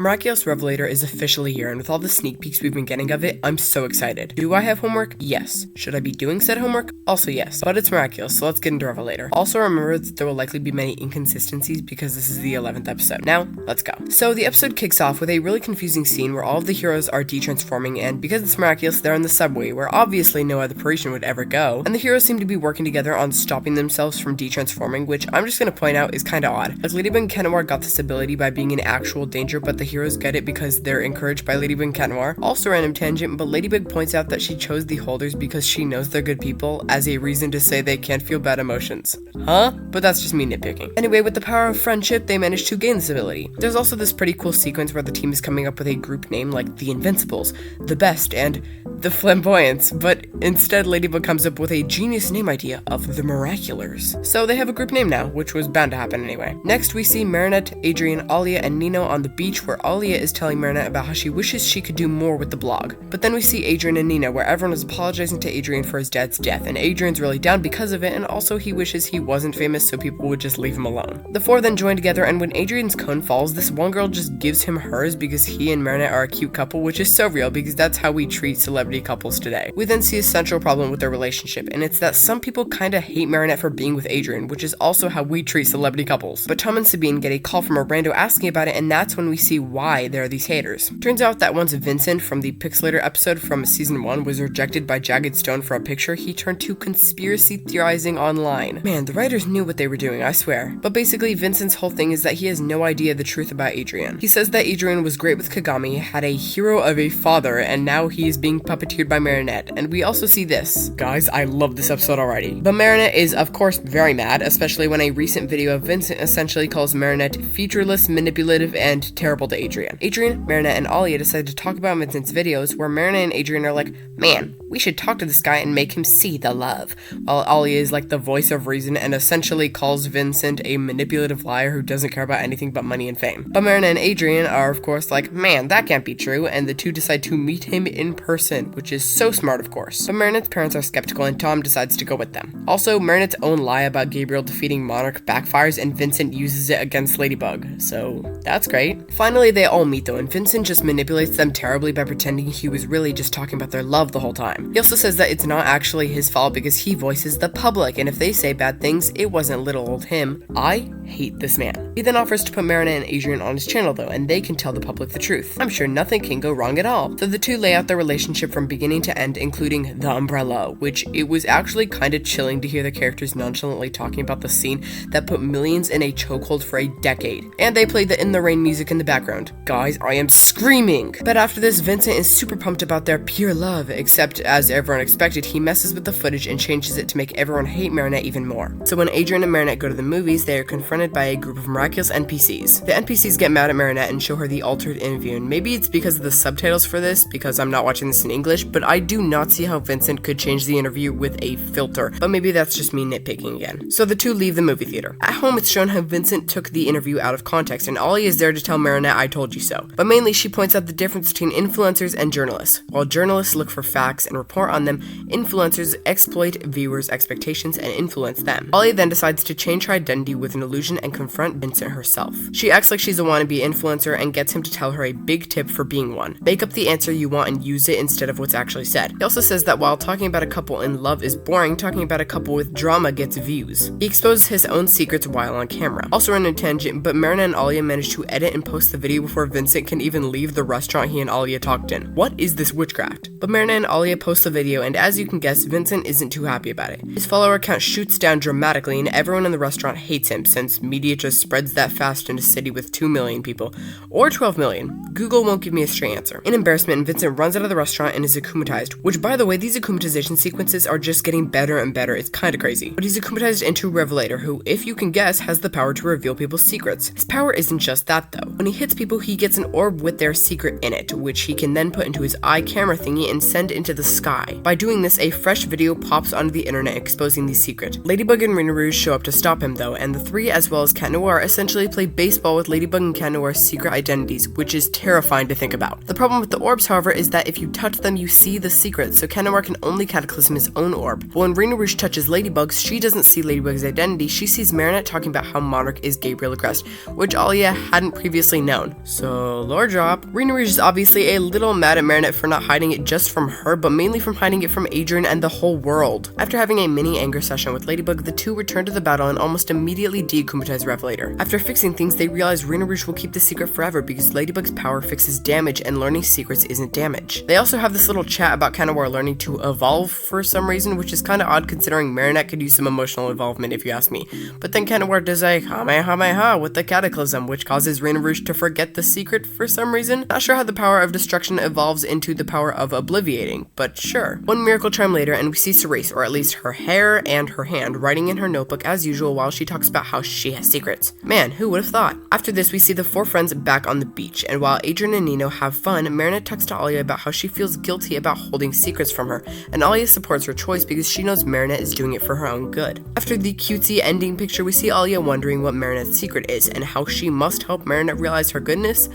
Miraculous Revelator is officially here, and with all the sneak peeks we've been getting of it, I'm so excited. Do I have homework? Yes. Should I be doing said homework? Also yes. But it's Miraculous, so let's get into Revelator. Also remember that there will likely be many inconsistencies because this is the 11th episode. Now, let's go. So the episode kicks off with a really confusing scene where all of the heroes are de-transforming, and because it's Miraculous, they're in the subway, where obviously no other Parisian would ever go, and the heroes seem to be working together on stopping themselves from de-transforming, which I'm just gonna point out is kinda odd. Like, Ladybug and Cat Noir got this ability by being in actual danger, but the heroes get it because they're encouraged by Ladybug and Cat Noir. Also random tangent, but Ladybug points out that she chose the holders because she knows they're good people as a reason to say they can't feel bad emotions. Huh? But that's just me nitpicking. Anyway, with the power of friendship, they managed to gain this ability. There's also this pretty cool sequence where the team is coming up with a group name like the Invincibles, the Best, and the Flamboyants, but instead Ladybug comes up with a genius name idea of the Miraculous. So they have a group name now, which was bound to happen anyway. Next we see Marinette, Adrien, ALYA, and Nino on the beach, where ALYA is telling Marinette about how she wishes she could do more with the blog. But then we see Adrien and Nino, where everyone is apologizing to Adrien for his dad's death, and Adrien's really down because of it, and also he wishes he wasn't famous so people would just leave him alone. The four then join together, and when Adrien's cone falls, this one girl just gives him hers because he and Marinette are a cute couple, which is so real because that's how we treat celebrity couples today. We then see a central problem with their relationship, and it's that some people kinda hate Marinette for being with Adrien, which is also how we treat celebrity couples. But Tom and Sabine get a call from a rando asking about it, and that's when we see why there are these haters. Turns out that once Vincent from the Pixelator episode from season 1 was rejected by Jagged Stone for a picture, he turned to conspiracy theorizing online. Man, the writers knew what they were doing, I swear. But basically, Vincent's whole thing is that he has no idea the truth about Adrien. He says that Adrien was great with Kagami, had a hero of a father, and now he is being puppeteered by Marinette. And we also see this. Guys, I love this episode already. But Marinette is, of course, very mad, especially when a recent video of Vincent essentially calls Marinette featureless, manipulative, and terrible to Adrien. Adrien, Marinette, and ALYA decide to talk about Vincent's videos, where Marinette and Adrien are like, man, we should talk to this guy and make him see the love. While ALYA is like the voice of reason and essentially calls Vincent a manipulative liar who doesn't care about anything but money and fame. But Marinette and Adrien are, of course, like, man, that can't be true, and the two decide to meet him in person, which is so smart, of course. But Marinette's parents are skeptical, and Tom decides to go with them. Also, Marinette's own lie about Gabriel defeating Monarch backfires, and Vincent uses it against Ladybug, so that's great. Finally, they all meet though, and Vincent just manipulates them terribly by pretending he was really just talking about their love the whole time. He also says that it's not actually his fault because he voices the public, and if they say bad things, it wasn't little old him. I hate this man. He then offers to put Marinette and Adrien on his channel though, and they can tell the public the truth. I'm sure nothing can go wrong at all. So the two lay out their relationship from beginning to end, including the umbrella, which it was actually kinda chilling to hear the characters nonchalantly talking about the scene that put millions in a chokehold for a decade. And they played the In the Rain music in the background. Guys, I am screaming! But after this, Vincent is super pumped about their pure love, except as everyone expected, he messes with the footage and changes it to make everyone hate Marinette even more. So when Adrien and Marinette go to the movies, they are confronted by a group of Miraculous NPCs. The NPCs get mad at Marinette and show her the altered interview, and maybe it's because of the subtitles for this, because I'm not watching this in English, but I do not see how Vincent could change the interview with a filter, but maybe that's just me nitpicking again. So the two leave the movie theater. At home, it's shown how Vincent took the interview out of context, and ALYA is there to tell Marinette, I told you so. But mainly, she points out the difference between influencers and journalists. While journalists look for facts and report on them, influencers exploit viewers' expectations and influence them. ALYA then decides to change her identity with an illusion and confront Vincent herself. She acts like she's a wannabe influencer and gets him to tell her a big tip for being one. Make up the answer you want and use it instead of what's actually said. He also says that while talking about a couple in love is boring, talking about a couple with drama gets views. He exposes his own secrets while on camera. Also on a tangent, but Marinette and ALYA manage to edit and post the video before Vincent can even leave the restaurant he and ALYA talked in. What is this witchcraft? But Marinette and ALYA post the video, and as you can guess, Vincent isn't too happy about it. His follower count shoots down dramatically, and everyone in the restaurant hates him, since media just spreads that fast in a city with 2 million people. Or 12 million. Google won't give me a straight answer. In embarrassment, Vincent runs out of the restaurant and is akumatized, which by the way, these akumatization sequences are just getting better and better. It's kinda crazy. But he's akumatized into Revelator, who, if you can guess, has the power to reveal people's secrets. His power isn't just that though. When he hits people, he gets an orb with their secret in it, which he can then put into his eye camera thingy and send into the sky. By doing this, a fresh video pops onto the internet exposing the secret. Ladybug and Rena Rouge show up to stop him though, and the three, as well as Cat Noir, essentially play baseball with Ladybug and Cat Noir's secret identities, which is terrifying to think about. The problem with the orbs, however, is that if you touch them, you see the secret, so Cat Noir can only cataclysm his own orb. But when Rena Rouge touches Ladybug's, she doesn't see Ladybug's identity, she sees Marinette talking about how Monarch is Gabriel Agreste, which ALYA hadn't previously known. alone. So, lore drop. Rena Rouge is obviously a little mad at Marinette for not hiding it just from her, but mainly from hiding it from Adrian and the whole world. After having a mini anger session with Ladybug, the two return to the battle and almost immediately de-akumatize Revelator. After fixing things, they realize Rena Rouge will keep the secret forever because Ladybug's power fixes damage and learning secrets isn't damage. They also have this little chat about Kanawar learning to evolve for some reason, which is kinda odd considering Marinette could use some emotional involvement if you ask me. But then Kanawar does a Kamehameha with the Cataclysm, which causes Rena Rouge to forget the secret for some reason. Not sure how the power of destruction evolves into the power of obliviating, but sure. One miracle chime later and we see Cerise, or at least her hair and her hand, writing in her notebook as usual while she talks about how she has secrets. Man, who would have thought? After this, we see the four friends back on the beach, and while Adrian and Nino have fun, Marinette talks to ALYA about how she feels guilty about holding secrets from her, and ALYA supports her choice because she knows Marinette is doing it for her own good. After the cutesy ending picture, we see ALYA wondering what Marinette's secret is, and how she must help Marinette realize her goodness,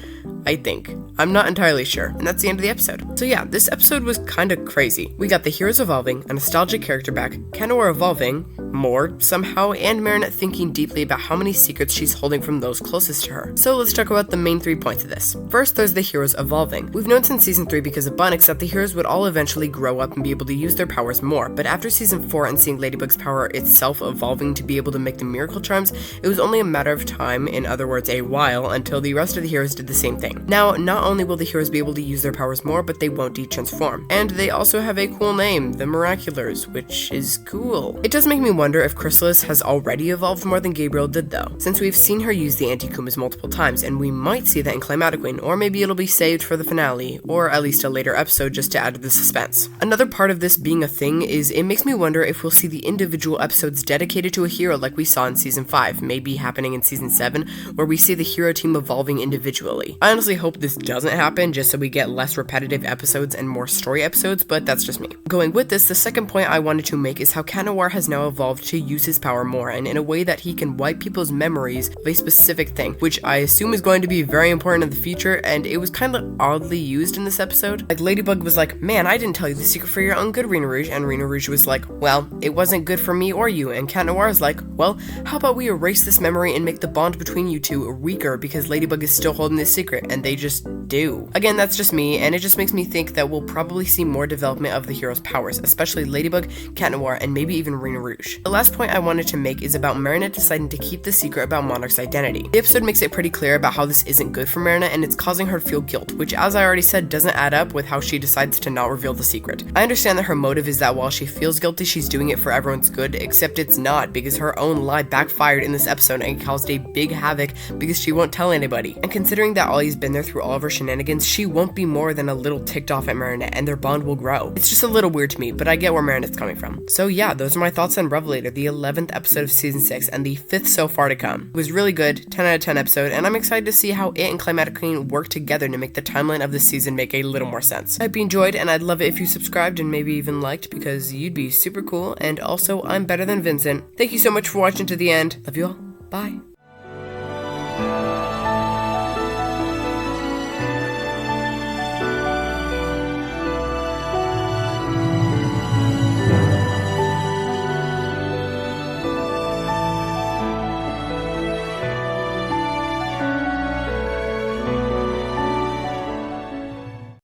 I think. I'm not entirely sure, and that's the end of the episode. So yeah, this episode was kinda crazy. We got the heroes evolving, a nostalgic character back, Kanawar evolving, more, somehow, and Marinette thinking deeply about how many secrets she's holding from those closest to her. So let's talk about the main 3 points of this. First, there's the heroes evolving. We've known since season 3 because of Bunnix that the heroes would all eventually grow up and be able to use their powers more, but after season 4 and seeing Ladybug's power itself evolving to be able to make the miracle chimes, it was only a matter of time, in other words a while, until the rest of the heroes did the same thing. Now, not only will the heroes be able to use their powers more, but they won't de-transform. And they also have a cool name, the Miraculous, which is cool. It does make me wonder if Chrysalis has already evolved more than Gabriel did though, since we've seen her use the anti-Kumas multiple times, and we might see that in Climatic Queen, or maybe it'll be saved for the finale, or at least a later episode just to add to the suspense. Another part of this being a thing is it makes me wonder if we'll see the individual episodes dedicated to a hero like we saw in season 5, maybe happening in season 7, where we see the hero team evolving individually. I honestly hope this doesn't happen just so we get less repetitive episodes and more story episodes, but that's just me. Going with this, the second point I wanted to make is how Kanawar has now evolved to use his power more, and in a way that he can wipe people's memories of a specific thing, which I assume is going to be very important in the future, and it was kind of oddly used in this episode. Like Ladybug was like, man, I didn't tell you the secret for your own good, Rena Rouge, and Rena Rouge was like, well, it wasn't good for me or you, and Kanawar is like, well, how about we erase this memory and make the bond between you two weaker because Ladybug is still holding this secret, and they just do. Again, that's just me, and it just makes me think that we'll probably see more development of the heroes' powers, especially Ladybug, Kanawar, and maybe even Rena Rouge. The last point I wanted to make is about Marinette deciding to keep the secret about Monarch's identity. The episode makes it pretty clear about how this isn't good for Marinette, and it's causing her to feel guilt, which, as I already said, doesn't add up with how she decides to not reveal the secret. I understand that her motive is that while she feels guilty, she's doing it for everyone's good, except it's not, because her own lie backfired in this episode and caused a big havoc because she won't tell anybody. And considering that Alya's been there through all of her shenanigans, she won't be more than a little ticked off at Marinette, and their bond will grow. It's just a little weird to me, but I get where Marinette's coming from. So yeah, those are my thoughts on Revelator, the 11th episode of season 6, and the 5th so far to come. It was really good, 10 out of 10 episode, and I'm excited to see how it and Climatic Queen work together to make the timeline of this season make a little more sense. I hope you enjoyed, and I'd love it if you subscribed and maybe even liked, because you'd be super cool, and also I'm better than Vincent. Thank you so much for watching to the end. Love you all. Bye.